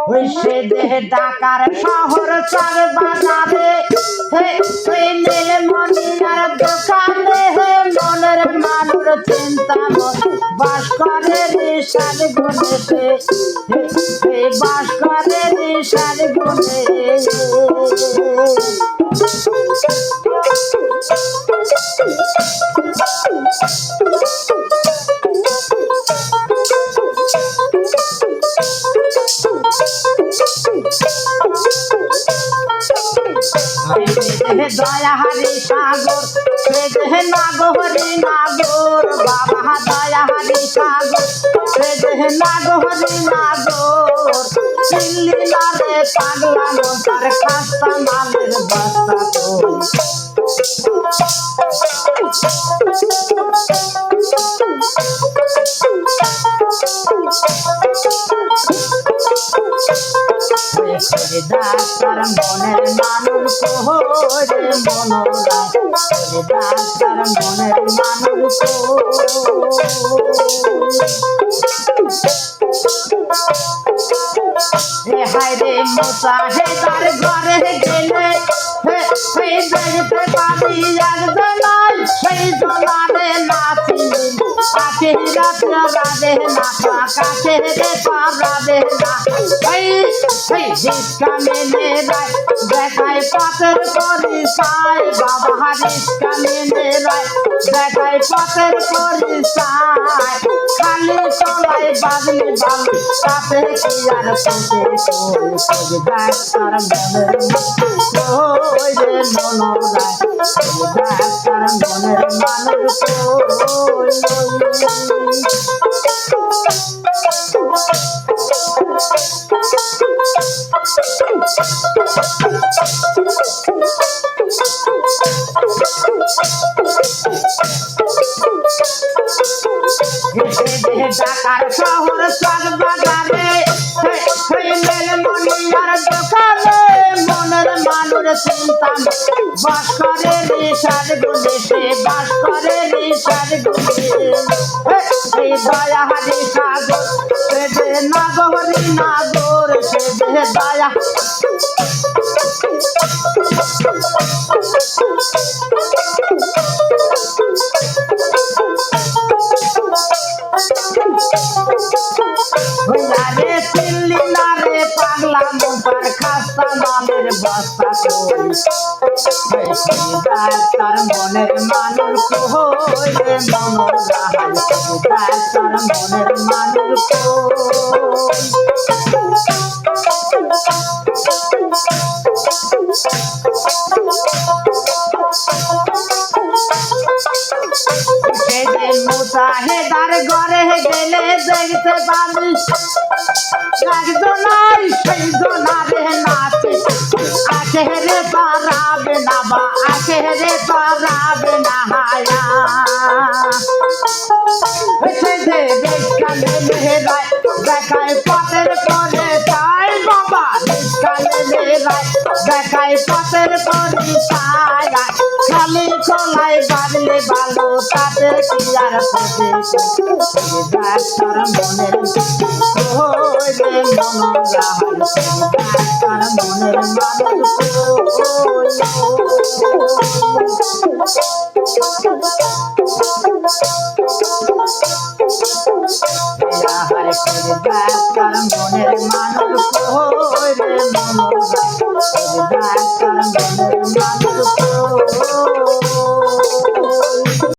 ওই সে দেহে ঢাকার শহর চার বাজারে সেই নীলমণির দোকানে মনের মানুষ চিন্তা বাস করে নিশার গুণে বাস করে নিশার গুণে দয়াহারি সাগর সে দেহে নাগহরি নাগর বাবা দয়াহারি সাগর সে দেহে নাগহরি নাগর চিল্লি নারে পাগলা মতার খাস্তা মালের বস্তা ডাক্তার মনের মানুষ রে মনোরা ডাক্তার মনের মানুষ হায় রে মুসাহেদার ঘরে গেলে সেই দেখতে পাবি একজনাই সেই জনারে নাচিলেন কাছে রাতে রাধে না কাছে রে রাধে না সেই রিস্কা মেনে রায় দেখায় পথের পরিচয় বাবা রিস্কা মেনে রায় দেখায় পথের পরিচয় খালি চলাই বাজলি বাবু তাতে কি আর পেতে ডাক্তার মনের ওই রে মনোরায় ডাক্তার মনের মানুষ ঢাকার শহর চার বাজারে নীলমণির দোকানে মনের মানুষ চিন্তা বাস করে নিশার গুণে সে বাস করে নিশার গুণে সেই দয়াহারি সাগর সে দে নাগহরি নাগর সে দে দয়া রে চিল্লি না রে পাগলা মোটার খাস্তা মালের বস্তা ডাক্তার মনের মানুষ রে মনোরাহাল ডাক্তার মনের মানুষ মুসাহেদার ঘরে গেলে দেখতে পাবি একজনাই সেই জনারে নাচে আখে রে পারাবে না বা আখে রে পারাবে না হায়া সে দে রিস্কালে মেহেরায় দেখায় পথের পরে তাই বাবা রিস্কালে মেহেরায় দেখায় পথের পরিচয় খালি চলাই বাজলে ভালো তাতে কি আর পেতে ডাক্তার মনের ওই রে মনোরাহাল ডাক্তার মনের মানুষ ডাক্তার মনের মানুষ ওই রে মনোরাহাল ডাক্তার মনের মানুষ